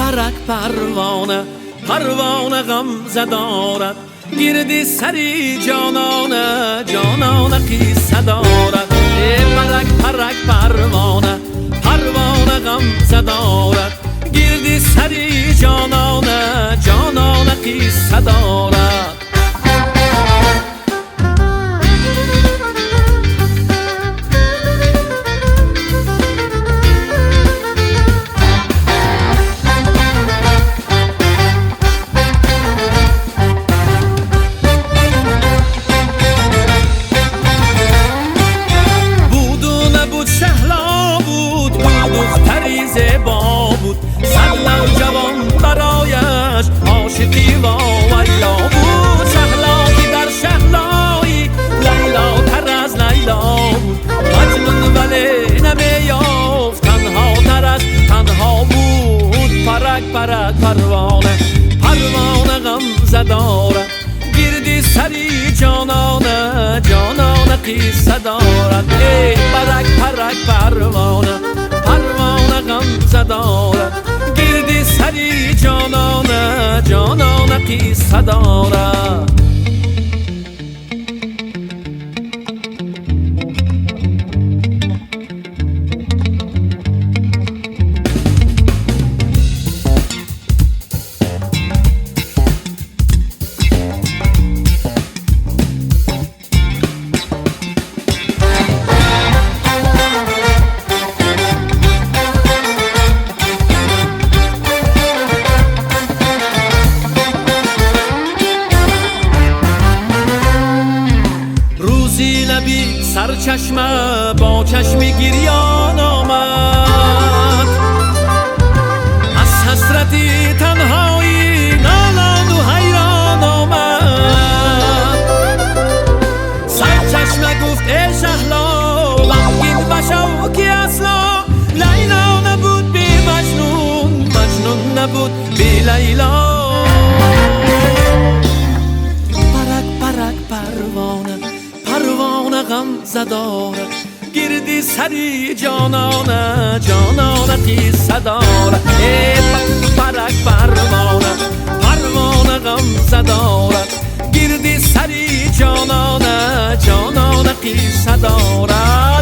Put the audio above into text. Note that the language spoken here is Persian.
برک پروانه پروانه غمزه دارد گردی سری جانانه جانانه قصه دارد برک برک پروانه پروانه غمزه دارد گردی سری جانانه جانانه قصه دارد زیبا بود صد نوجوان برایش عاشقی و ویلا بود شهلایی در شهلایی لیلا تر از لیلا بود مجنون ولی نمیافت تنها تر از تنها بود پرک پرک پروانه پروانه غمزه دارد گردی سری جانانه جانانه قصه دارد ای پرک پرک پروانه پروانه غمزه دارد گردی سری جانانه جانانه قصه دارد لبی سر چشمه با چشمی گریان آمد از حسرتی تنهایی نالان و حیران آمد سر چشمه گفت ای شهلا غمگین بشو که اصلا لیلا نبود بی مجنون مجنون نبود بی لیلا پرک پرک پروانه پروانه غمزه دارد گردی سری جانانه جانانه قصه دارد ای پرک پروانه پروانه غمزه دارد گردی سری جانانه جانانه قصه دارد